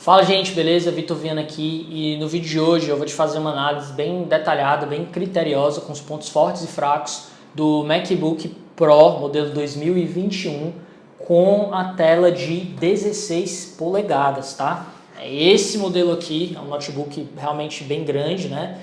Fala gente, beleza? Vitor Viana aqui e no vídeo de hoje eu vou te fazer uma análise bem detalhada, bem criteriosa com os pontos fortes e fracos do MacBook Pro modelo 2021 com a tela de 16 polegadas, tá? Esse modelo aqui é um notebook realmente bem grande, né?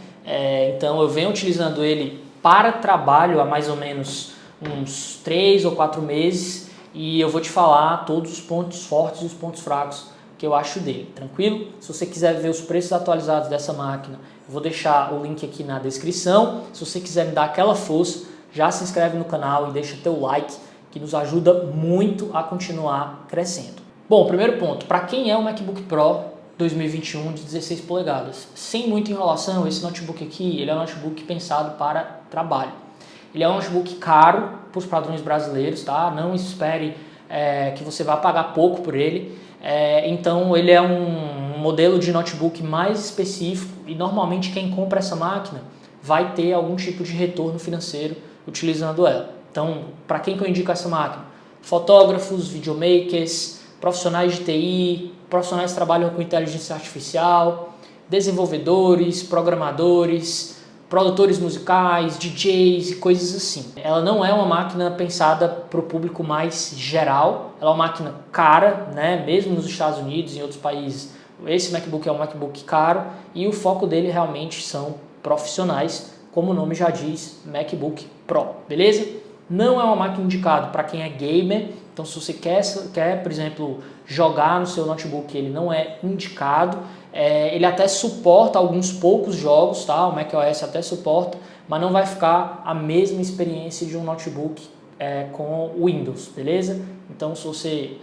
Então eu venho utilizando ele para trabalho há mais ou menos uns 3 ou 4 meses e eu vou te falar todos os pontos fortes e os pontos fracos que eu acho dele, tranquilo? Se você quiser ver os preços atualizados dessa máquina, eu vou deixar o link aqui na descrição. Se você quiser me dar aquela força, já se inscreve no canal e deixa teu like, que nos ajuda muito a continuar crescendo. Bom, primeiro ponto, para quem é o MacBook Pro 2021 de 16 polegadas? Sem muita enrolação, esse notebook aqui, ele é um notebook pensado para trabalho. Ele é um notebook caro para os padrões brasileiros, tá? Não espere que você vá pagar pouco por ele. Então ele é um modelo de notebook mais específico e normalmente quem compra essa máquina vai ter algum tipo de retorno financeiro utilizando ela. Então, para quem que eu indico essa máquina? Fotógrafos, videomakers, profissionais de TI, profissionais que trabalham com inteligência artificial, desenvolvedores, programadores, produtores musicais, DJs e coisas assim. Ela não é uma máquina pensada para o público mais geral, ela é uma máquina cara, né? Mesmo nos Estados Unidos e em outros países, esse MacBook é um MacBook caro e o foco dele realmente são profissionais, como o nome já diz, MacBook Pro, beleza? Não é uma máquina indicada para quem é gamer, então se você quer, por exemplo, jogar no seu notebook, ele não é indicado. Ele até suporta alguns poucos jogos, tá? O macOS até suporta, mas não vai ficar a mesma experiência de um notebook com Windows, beleza? Então se você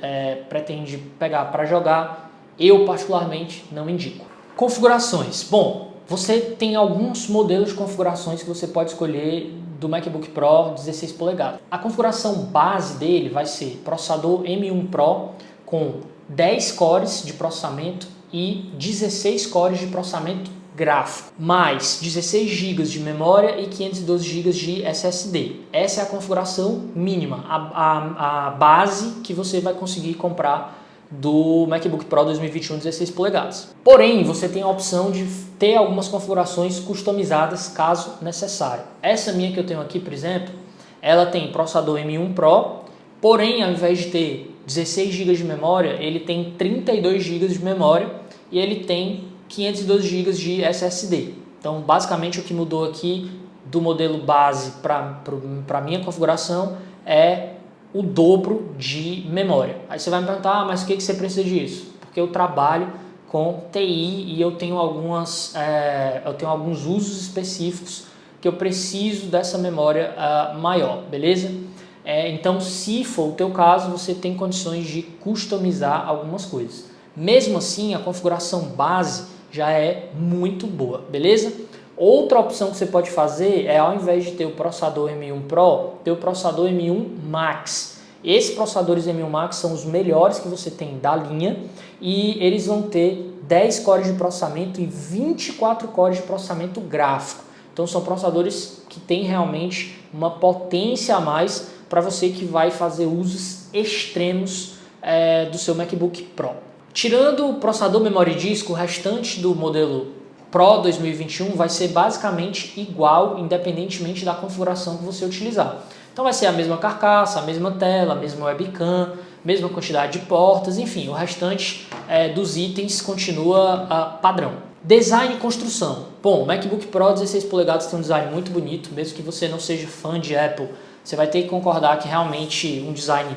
pretende pegar para jogar, eu particularmente não indico. Configurações. Bom, você tem alguns modelos de configurações que você pode escolher do MacBook Pro 16 polegadas. A configuração base dele vai ser processador M1 Pro com 10 cores de processamento e 16 cores de processamento gráfico, mais 16 GB de memória e 512 GB de SSD. Essa é a configuração mínima, a base que você vai conseguir comprar do MacBook Pro 2021 16 polegadas. Porém, você tem a opção de ter algumas configurações customizadas caso necessário. Essa minha que eu tenho aqui, por exemplo, ela tem processador M1 Pro, porém, ao invés de ter 16 GB de memória, ele tem 32 GB de memória e ele tem 512 GB de SSD. Então, basicamente, o que mudou aqui do modelo base para a minha configuração é o dobro de memória. Aí você vai me perguntar, mas o que você precisa disso? Porque eu trabalho com TI e eu tenho alguns usos específicos que eu preciso dessa memória maior, beleza? Então, se for o teu caso, você tem condições de customizar algumas coisas. Mesmo assim, a configuração base já é muito boa, beleza? Outra opção que você pode fazer é, ao invés de ter o processador M1 Pro, ter o processador M1 Max. Esses processadores M1 Max são os melhores que você tem da linha e eles vão ter 10 cores de processamento e 24 cores de processamento gráfico. Então são processadores que têm realmente uma potência a mais para você que vai fazer usos extremos do seu MacBook Pro. Tirando o processador memória e disco, o restante do modelo Pro 2021 vai ser basicamente igual, independentemente da configuração que você utilizar. Então vai ser a mesma carcaça, a mesma tela, a mesma webcam, mesma quantidade de portas, enfim, o restante dos itens continua padrão. Design e construção. Bom, o MacBook Pro 16 polegadas tem um design muito bonito, mesmo que você não seja fã de Apple, você vai ter que concordar que realmente um design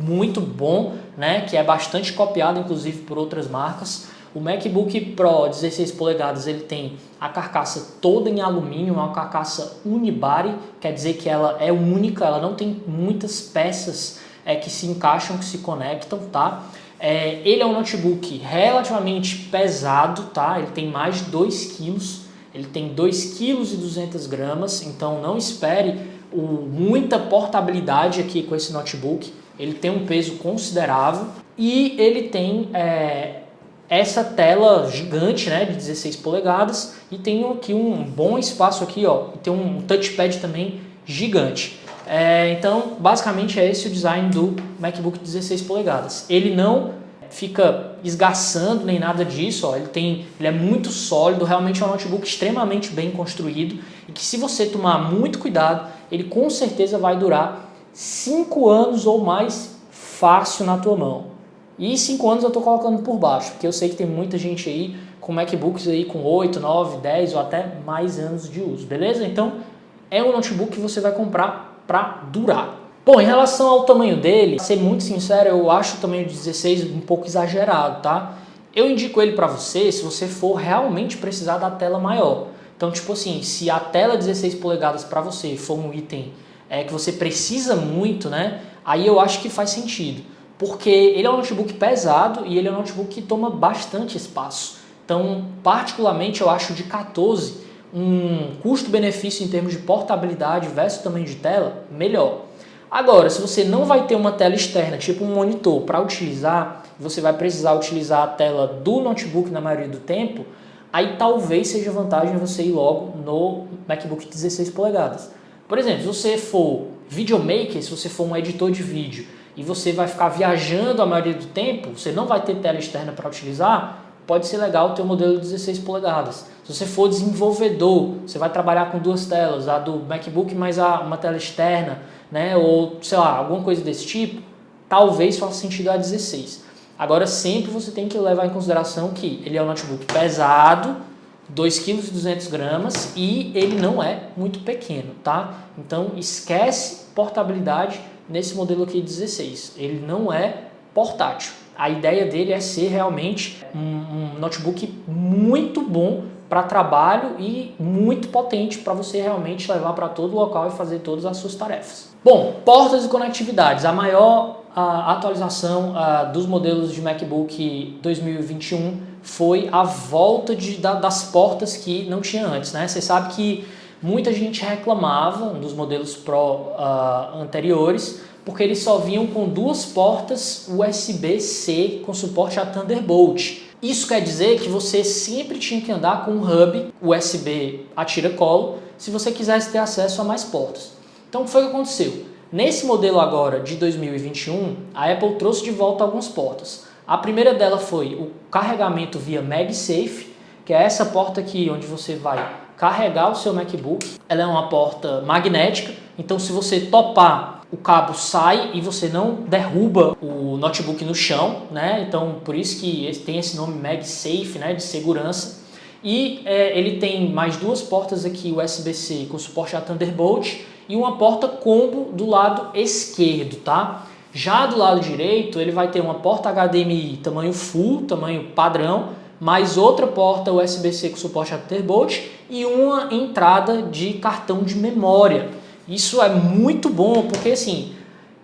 muito bom, né, que é bastante copiado inclusive por outras marcas. O MacBook Pro 16 polegadas ele tem a carcaça toda em alumínio, uma carcaça unibody, quer dizer que ela é única, ela não tem muitas peças que se encaixam, que se conectam, tá? Ele é um notebook relativamente pesado, tá? Ele tem mais de 2 kg, ele tem 2,2 kg, então não espere muita portabilidade aqui com esse notebook. Ele tem um peso considerável e ele tem essa tela gigante, né, de 16 polegadas e tem aqui um bom espaço aqui, ó, e tem um touchpad também gigante. Então, basicamente é esse o design do MacBook 16 polegadas. Ele não fica esgaçando nem nada disso, ó. Ele é muito sólido, realmente é um notebook extremamente bem construído e que se você tomar muito cuidado, ele com certeza vai durar 5 anos ou mais fácil na tua mão. E 5 anos eu estou colocando por baixo, porque eu sei que tem muita gente aí com MacBooks aí com 8, 9, 10 ou até mais anos de uso, beleza? Então é um notebook que você vai comprar para durar. Bom, em relação ao tamanho dele, pra ser muito sincero, eu acho o tamanho de 16 um pouco exagerado, tá? Eu indico ele para você se você for realmente precisar da tela maior. Então, tipo assim, se a tela 16 polegadas para você for um item que você precisa muito, né? Aí eu acho que faz sentido. Porque ele é um notebook pesado e ele é um notebook que toma bastante espaço. Então, particularmente, eu acho de 14 um custo-benefício em termos de portabilidade versus tamanho de tela melhor. Agora, se você não vai ter uma tela externa, tipo um monitor, para utilizar, você vai precisar utilizar a tela do notebook na maioria do tempo, aí talvez seja vantagem você ir logo no MacBook 16 polegadas. Por exemplo, se você for videomaker, se você for um editor de vídeo e você vai ficar viajando a maioria do tempo, você não vai ter tela externa para utilizar, pode ser legal ter um modelo de 16 polegadas. Se você for desenvolvedor, você vai trabalhar com 2 telas, a do MacBook mais uma tela externa, né? Ou sei lá, alguma coisa desse tipo, talvez faça sentido a 16. Agora sempre você tem que levar em consideração que ele é um notebook pesado, 2,2 kg e ele não é muito pequeno, tá? Então esquece portabilidade nesse modelo aqui 16, ele não é portátil. A ideia dele é ser realmente um notebook muito bom para trabalho e muito potente para você realmente levar para todo local e fazer todas as suas tarefas. Bom, portas e conectividades. A maior atualização dos modelos de MacBook 2021 foi a volta das portas que não tinha antes, né? Você sabe que muita gente reclamava dos modelos Pro anteriores porque eles só vinham com 2 portas USB-C com suporte a Thunderbolt. Isso quer dizer que você sempre tinha que andar com um hub USB a tiracolo se você quisesse ter acesso a mais portas. Então o que foi que aconteceu? Nesse modelo agora de 2021, a Apple trouxe de volta algumas portas. A primeira dela foi o carregamento via MagSafe, que é essa porta aqui onde você vai carregar o seu MacBook. Ela é uma porta magnética, então se você topar, o cabo sai e você não derruba o notebook no chão, né? Então por isso que tem esse nome MagSafe, né, de segurança. E ele tem mais 2 portas aqui USB-C com suporte a Thunderbolt e uma porta combo do lado esquerdo, tá? Já do lado direito ele vai ter uma porta HDMI tamanho full, tamanho padrão, mais outra porta USB-C com suporte a Thunderbolt e uma entrada de cartão de memória. Isso é muito bom porque assim,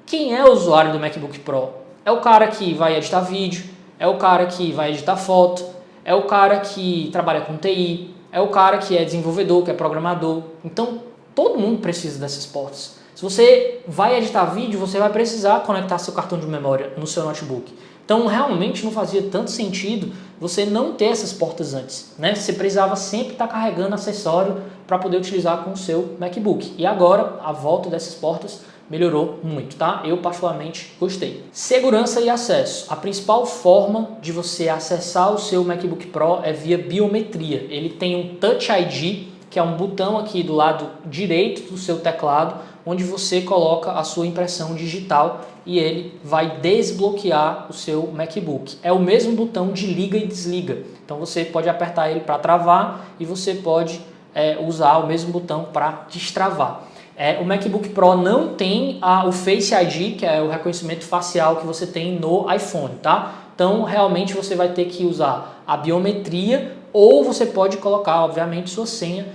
quem é o usuário do MacBook Pro? É o cara que vai editar vídeo, é o cara que vai editar foto, é o cara que trabalha com TI, é o cara que é desenvolvedor, que é programador. Então, todo mundo precisa dessas portas. Se você vai editar vídeo, você vai precisar conectar seu cartão de memória no seu notebook. Então, realmente não fazia tanto sentido você não ter essas portas antes, né? Você precisava sempre estar carregando acessório para poder utilizar com o seu MacBook. E agora, a volta dessas portas melhorou muito, tá? Eu particularmente gostei. Segurança e acesso. A principal forma de você acessar o seu MacBook Pro é via biometria. Ele tem um Touch ID, que é um botão aqui do lado direito do seu teclado, onde você coloca a sua impressão digital e ele vai desbloquear o seu MacBook. É o mesmo botão de liga e desliga. Então você pode apertar ele para travar e você pode usar o mesmo botão para destravar. O MacBook Pro não tem o Face ID, que é o reconhecimento facial que você tem no iPhone, tá? Então realmente você vai ter que usar a biometria ou você pode colocar, obviamente, sua senha,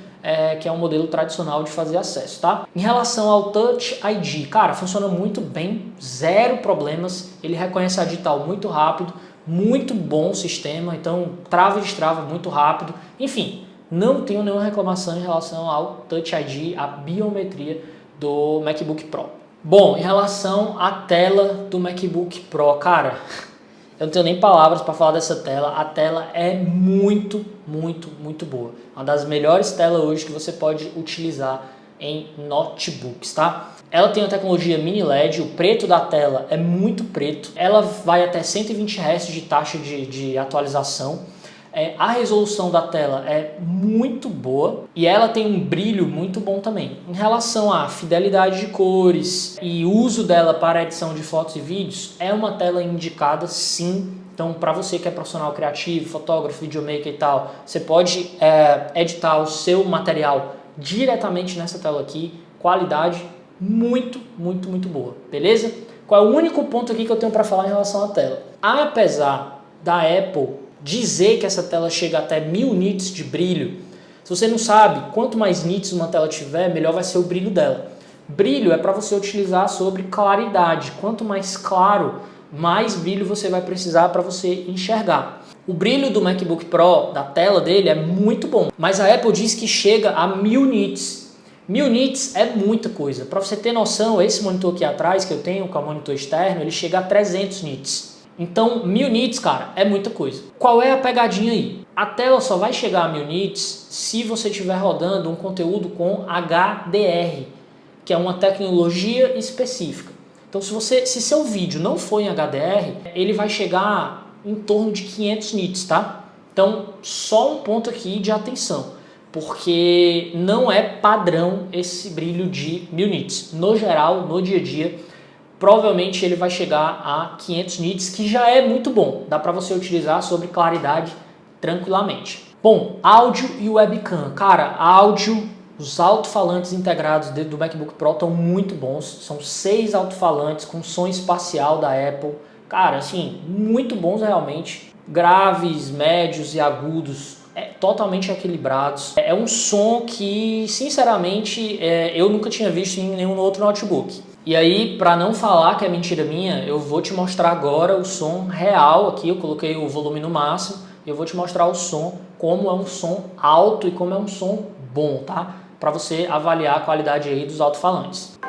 que é um modelo tradicional de fazer acesso, tá? Em relação ao Touch ID, cara, funciona muito bem, 0 problemas, ele reconhece a digital muito rápido, muito bom o sistema, então trava e destrava muito rápido, enfim, não tenho nenhuma reclamação em relação ao Touch ID, a biometria do MacBook Pro. Bom, em relação à tela do MacBook Pro, cara, eu não tenho nem palavras para falar dessa tela. A tela é muito, muito, muito boa. Uma das melhores telas hoje que você pode utilizar em notebooks, tá? Ela tem a tecnologia mini LED, o preto da tela é muito preto, ela vai até 120 Hz de taxa de atualização. A resolução da tela é muito boa e ela tem um brilho muito bom também. Em relação à fidelidade de cores e uso dela para edição de fotos e vídeos, é uma tela indicada sim. Então, para você que é profissional criativo, fotógrafo, videomaker e tal, você pode editar o seu material diretamente nessa tela aqui. Qualidade muito boa, beleza? Qual é o único ponto aqui que eu tenho para falar em relação à tela? Apesar da Apple dizer que essa tela chega até 1000 nits de brilho, se você não sabe, quanto mais nits uma tela tiver, melhor vai ser o brilho dela. Brilho é para você utilizar sobre claridade. Quanto mais claro, mais brilho você vai precisar para você enxergar. O brilho do MacBook Pro, da tela dele, é muito bom, mas a Apple diz que chega a 1000 nits. 1000 nits é muita coisa. Para você ter noção, esse monitor aqui atrás que eu tenho, que é o monitor externo, ele chega a 300 nits. Então, 1000 nits, cara, é muita coisa. Qual é a pegadinha aí? A tela só vai chegar a 1000 nits se você estiver rodando um conteúdo com HDR, que é uma tecnologia específica. Então, se seu vídeo não for em HDR, ele vai chegar em torno de 500 nits, tá? Então, só um ponto aqui de atenção, porque não é padrão esse brilho de 1000 nits. No geral, no dia a dia, provavelmente ele vai chegar a 500 nits, que já é muito bom. Dá para você utilizar sobre claridade tranquilamente. Bom, áudio e webcam. Cara, áudio, os alto-falantes integrados do MacBook Pro estão muito bons. São 6 alto-falantes com som espacial da Apple. Cara, assim, muito bons realmente. Graves, médios e agudos, totalmente equilibrados. É um som que, sinceramente, eu nunca tinha visto em nenhum outro notebook. E aí, para não falar que é mentira minha, eu vou te mostrar agora o som real aqui. Eu coloquei o volume no máximo e eu vou te mostrar o som, como é um som alto e como é um som bom, tá? Para você avaliar a qualidade aí dos alto-falantes.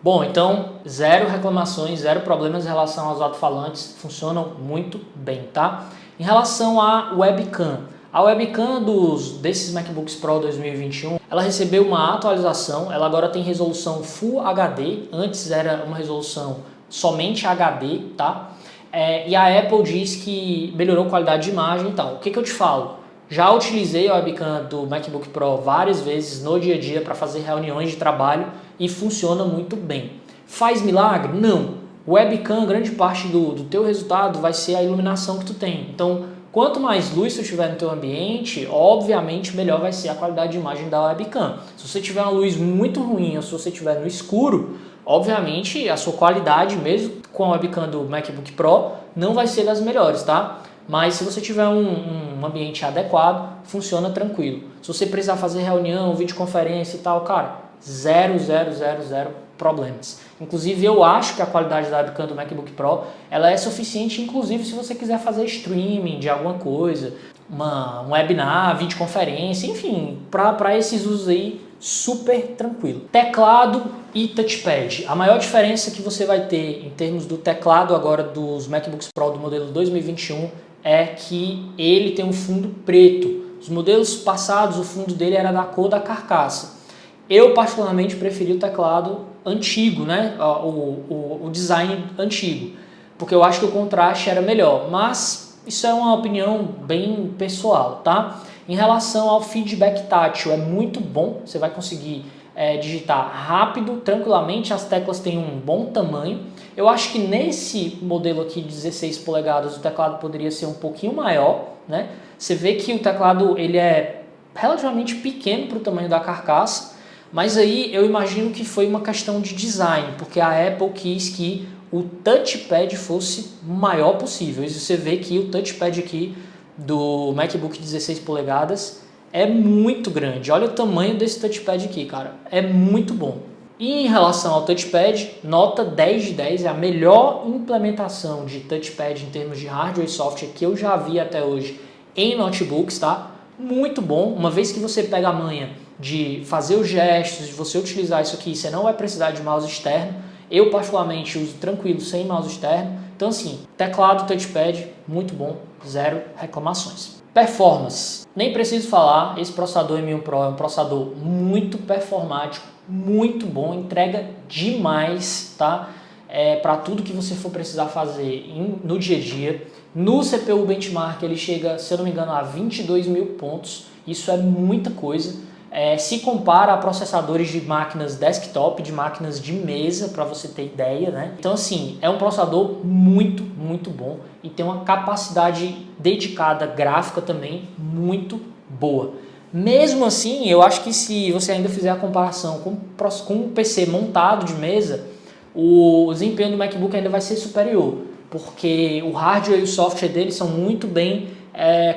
Bom, então, zero reclamações, zero problemas em relação aos alto-falantes, funcionam muito bem, tá? Em relação à webcam, a webcam desses MacBooks Pro 2021, ela recebeu uma atualização, ela agora tem resolução Full HD, antes era uma resolução somente HD, tá? E a Apple diz que melhorou a qualidade de imagem e tal. O que eu te falo? Já utilizei a webcam do MacBook Pro várias vezes no dia a dia para fazer reuniões de trabalho e funciona muito bem. Faz milagre? Não. Webcam, grande parte do teu resultado vai ser a iluminação que tu tem. Então, quanto mais luz tu tiver no teu ambiente, obviamente melhor vai ser a qualidade de imagem da webcam. Se você tiver uma luz muito ruim ou se você estiver no escuro, obviamente a sua qualidade, mesmo com a webcam do MacBook Pro, não vai ser das melhores, tá? Mas se você tiver um ambiente adequado, funciona tranquilo. Se você precisar fazer reunião, videoconferência e tal, cara, zero problemas. Inclusive, eu acho que a qualidade da webcam do MacBook Pro, ela é suficiente, inclusive, se você quiser fazer streaming de alguma coisa, um webinar, videoconferência, enfim, para esses usos aí, super tranquilo. Teclado e touchpad. A maior diferença que você vai ter em termos do teclado agora dos MacBooks Pro do modelo 2021 é que ele tem um fundo preto. Os modelos passados, o fundo dele era da cor da carcaça. Eu particularmente preferi o teclado antigo, né? O design antigo, porque eu acho que o contraste era melhor, mas isso é uma opinião bem pessoal, tá? Em relação ao feedback tátil, é muito bom, você vai conseguir digitar rápido, tranquilamente, as teclas têm um bom tamanho. Eu acho que nesse modelo aqui de 16 polegadas o teclado poderia ser um pouquinho maior, né? Você vê que o teclado ele é relativamente pequeno para o tamanho da carcaça, mas aí eu imagino que foi uma questão de design, porque a Apple quis que o touchpad fosse o maior possível. E você vê que o touchpad aqui do MacBook 16 polegadas é muito grande. Olha o tamanho desse touchpad aqui, cara. É muito bom. E em relação ao touchpad, nota 10 de 10, é a melhor implementação de touchpad em termos de hardware e software que eu já vi até hoje em notebooks, tá? Muito bom. Uma vez que você pega a manha de fazer os gestos, de você utilizar isso aqui, você não vai precisar de mouse externo. Eu particularmente uso tranquilo, sem mouse externo. Então assim, teclado, touchpad, muito bom, zero reclamações. Performance, nem preciso falar, esse processador M1 Pro é um processador muito performático, muito bom, entrega demais, tá? Para tudo que você for precisar fazer no dia a dia. No CPU Benchmark ele chega, se eu não me engano, a 22 mil pontos, isso é muita coisa. Se compara a processadores de máquinas desktop, de máquinas de mesa, para você ter ideia, né? Então assim, é um processador muito, muito bom e tem uma capacidade dedicada gráfica também muito boa. Mesmo assim, eu acho que se você ainda fizer a comparação com um PC montado de mesa, o desempenho do MacBook ainda vai ser superior, porque o hardware e o software dele são muito bem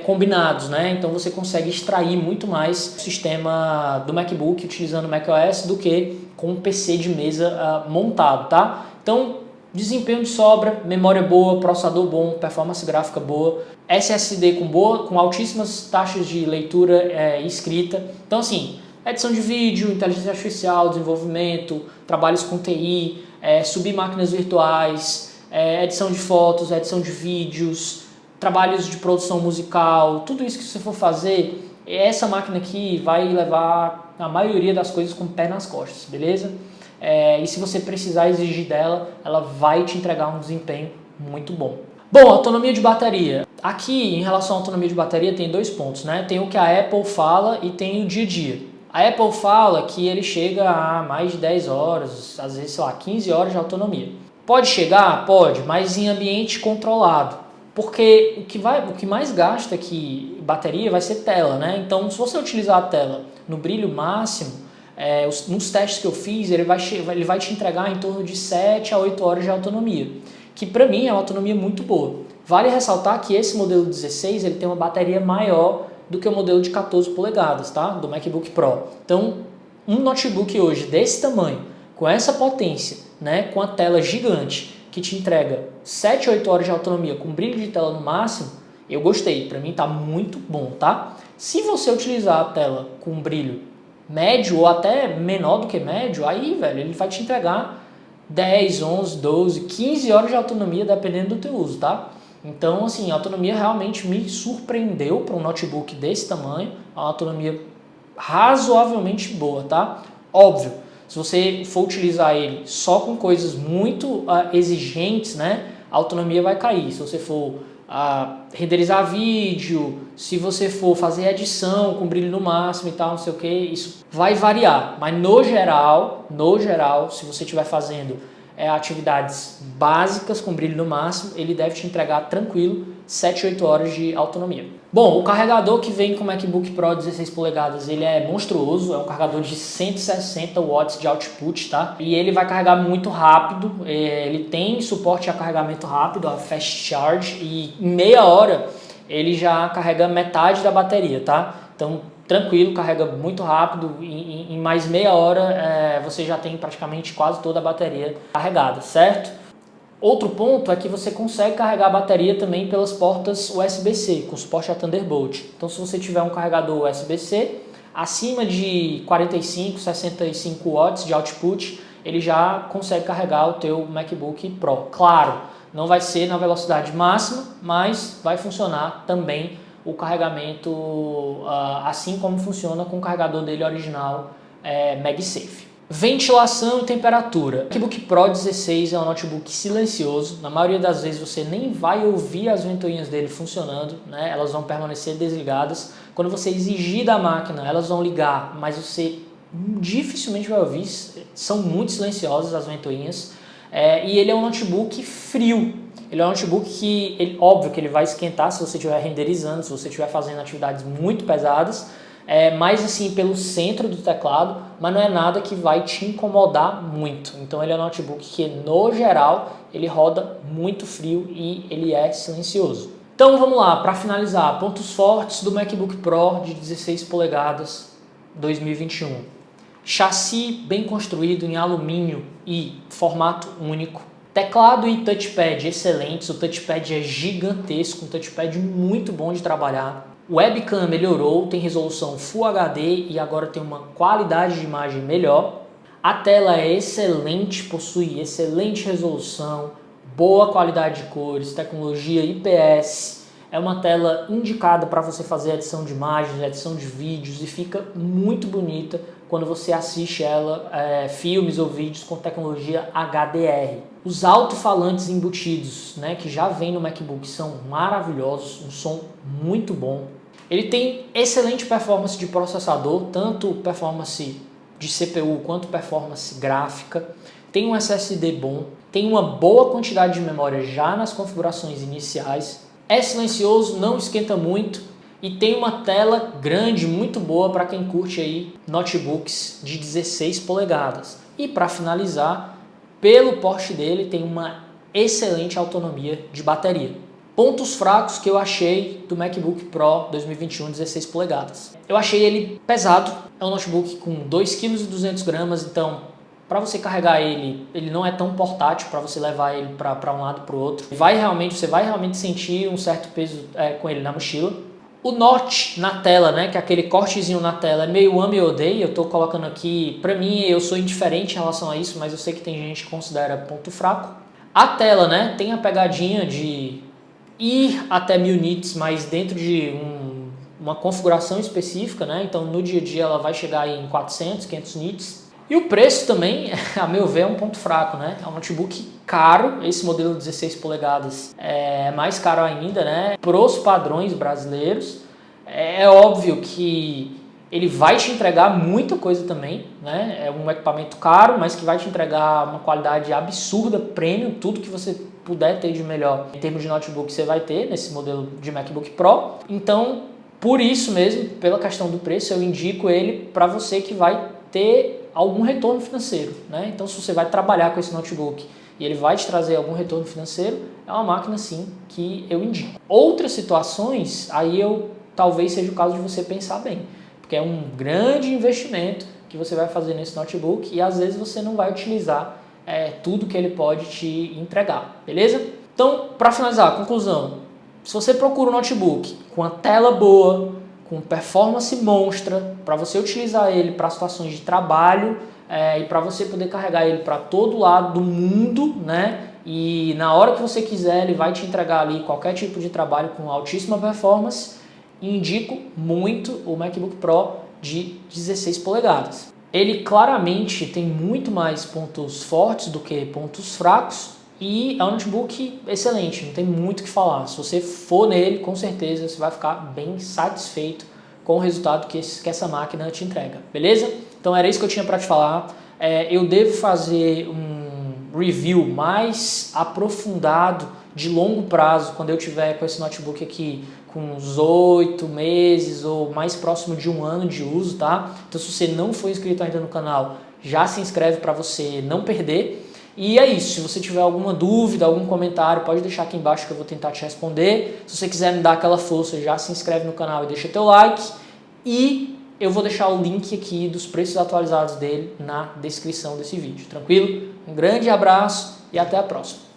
combinados, né? Então você consegue extrair muito mais o sistema do MacBook utilizando o macOS do que com um PC de mesa montado, tá? Então, desempenho de sobra, memória boa, processador bom, performance gráfica boa, SSD com altíssimas taxas de leitura e escrita. Então assim, edição de vídeo, inteligência artificial, desenvolvimento, trabalhos com TI, subir máquinas virtuais, edição de fotos, edição de vídeos, trabalhos de produção musical, tudo isso que você for fazer, essa máquina aqui vai levar a maioria das coisas com o pé nas costas, beleza? E se você precisar exigir dela, ela vai te entregar um desempenho muito bom. Bom, autonomia de bateria. Aqui, em relação à autonomia de bateria, tem dois pontos, né? Tem o que a Apple fala e tem o dia a dia. A Apple fala que ele chega a mais de 10 horas, às vezes, sei lá, 15 horas de autonomia. Pode chegar? Pode, mas em ambiente controlado. Porque o que mais gasta aqui bateria vai ser tela, né? Então, se você utilizar a tela no brilho máximo, nos testes que eu fiz, ele vai te entregar em torno de 7 a 8 horas de autonomia, que para mim é uma autonomia muito boa. Vale ressaltar que esse modelo 16 ele tem uma bateria maior do que o modelo de 14 polegadas, tá? Do MacBook Pro. Então, um notebook hoje desse tamanho, com essa potência, né? Com a tela gigante, que te entrega 7 a 8 horas de autonomia com brilho de tela no máximo, eu gostei, para mim tá muito bom, tá? Se você utilizar a tela com brilho médio ou até menor do que médio, aí, velho, ele vai te entregar 10, 11, 12, 15 horas de autonomia, dependendo do teu uso, tá? Então, assim, a autonomia realmente me surpreendeu para um notebook desse tamanho, uma autonomia razoavelmente boa, tá? Óbvio, se você for utilizar ele só com coisas muito exigentes, né, a autonomia vai cair. Se você for renderizar vídeo, se você for fazer edição com brilho no máximo e tal, não sei o que, isso vai variar. Mas no geral, se você estiver fazendo atividades básicas com brilho no máximo, ele deve te entregar tranquilo 7 a 8 horas de autonomia. Bom, o carregador que vem com o MacBook Pro 16 polegadas, ele é monstruoso, é um carregador de 160 watts de output, tá? E ele vai carregar muito rápido, ele tem suporte a carregamento rápido, a Fast Charge, e em meia hora ele já carrega metade da bateria, tá? Então, tranquilo, carrega muito rápido, em mais meia hora você já tem praticamente quase toda a bateria carregada, certo? Outro ponto é que você consegue carregar a bateria também pelas portas USB-C, com suporte a Thunderbolt. Então, se você tiver um carregador USB-C, acima de 45, 65 watts de output, ele já consegue carregar o teu MacBook Pro. Claro, não vai ser na velocidade máxima, mas vai funcionar também o carregamento assim como funciona com o carregador dele original MagSafe. Ventilação e temperatura. O MacBook Pro 16 é um notebook silencioso. Na maioria das vezes você nem vai ouvir as ventoinhas dele funcionando, né? Elas vão permanecer desligadas. Quando você exigir da máquina, elas vão ligar, mas você dificilmente vai ouvir. São muito silenciosas as ventoinhas. E ele é um notebook frio. Ele é um notebook que, óbvio que ele vai esquentar se você estiver renderizando, se você estiver fazendo atividades muito pesadas, mais assim pelo centro do teclado, mas não é nada que vai te incomodar muito. Então ele é um notebook que no geral ele roda muito frio e ele é silencioso. Então vamos lá, para finalizar, pontos fortes do MacBook Pro de 16 polegadas 2021. Chassi bem construído em alumínio e formato único. Teclado e touchpad excelentes, o touchpad é gigantesco, um touchpad muito bom de trabalhar. O webcam melhorou, tem resolução Full HD e agora tem uma qualidade de imagem melhor. A tela é excelente, possui excelente resolução, boa qualidade de cores, tecnologia IPS. É uma tela indicada para você fazer edição de imagens, edição de vídeos e fica muito bonita quando você assiste ela, filmes ou vídeos com tecnologia HDR. Os alto-falantes embutidos, né, que já vem no MacBook, são maravilhosos, um som muito bom. Ele tem excelente performance de processador, tanto performance de CPU quanto performance gráfica. Tem um SSD bom, tem uma boa quantidade de memória já nas configurações iniciais. É silencioso, não esquenta muito e tem uma tela grande, muito boa para quem curte aí notebooks de 16 polegadas. E para finalizar, pelo porte dele tem uma excelente autonomia de bateria. Pontos fracos que eu achei do MacBook Pro 2021 16 polegadas. Eu achei ele pesado, é um notebook com 2,2 kg, então para você carregar ele não é tão portátil para você levar ele para um lado e para o outro. Você vai realmente sentir um certo peso com ele na mochila. O notch na tela, né, que é aquele cortezinho na tela, é meio ame e odeia. Eu estou colocando aqui, para mim eu sou indiferente em relação a isso, mas eu sei que tem gente que considera ponto fraco. A tela, né, tem a pegadinha de ir até 1000 nits, mas dentro de uma configuração específica, né? Então no dia a dia ela vai chegar em 400, 500 nits. E o preço também, a meu ver, é um ponto fraco, né? É um notebook caro, esse modelo 16 polegadas é mais caro ainda, né? Para os padrões brasileiros. É óbvio que ele vai te entregar muita coisa também, né? É um equipamento caro, mas que vai te entregar uma qualidade absurda, premium, tudo que você puder ter de melhor em termos de notebook você vai ter nesse modelo de MacBook Pro. Então, por isso mesmo, pela questão do preço, eu indico ele para você que vai ter algum retorno financeiro, né? Então, se você vai trabalhar com esse notebook e ele vai te trazer algum retorno financeiro, é uma máquina sim que eu indico. Outras situações, aí talvez seja o caso de você pensar bem, porque é um grande investimento que você vai fazer nesse notebook e às vezes você não vai utilizar tudo que ele pode te entregar, beleza? Então, para finalizar, a conclusão, se você procura um notebook com a tela boa, com performance monstra, para você utilizar ele para situações de trabalho e para você poder carregar ele para todo lado do mundo, né? E na hora que você quiser ele vai te entregar ali qualquer tipo de trabalho com altíssima performance, indico muito o MacBook Pro de 16 polegadas. Ele claramente tem muito mais pontos fortes do que pontos fracos e é um notebook excelente, não tem muito o que falar. Se você for nele, com certeza você vai ficar bem satisfeito com o resultado que essa máquina te entrega, beleza? Então era isso que eu tinha para te falar. Eu devo fazer um review mais aprofundado de longo prazo quando eu tiver com esse notebook aqui com uns 8 meses ou mais próximo de 1 ano de uso, tá? Então se você não for inscrito ainda no canal, já se inscreve para você não perder. E é isso, se você tiver alguma dúvida, algum comentário, pode deixar aqui embaixo que eu vou tentar te responder. Se você quiser me dar aquela força, já se inscreve no canal e deixa teu like. E eu vou deixar o link aqui dos preços atualizados dele na descrição desse vídeo, tranquilo? Um grande abraço e até a próxima.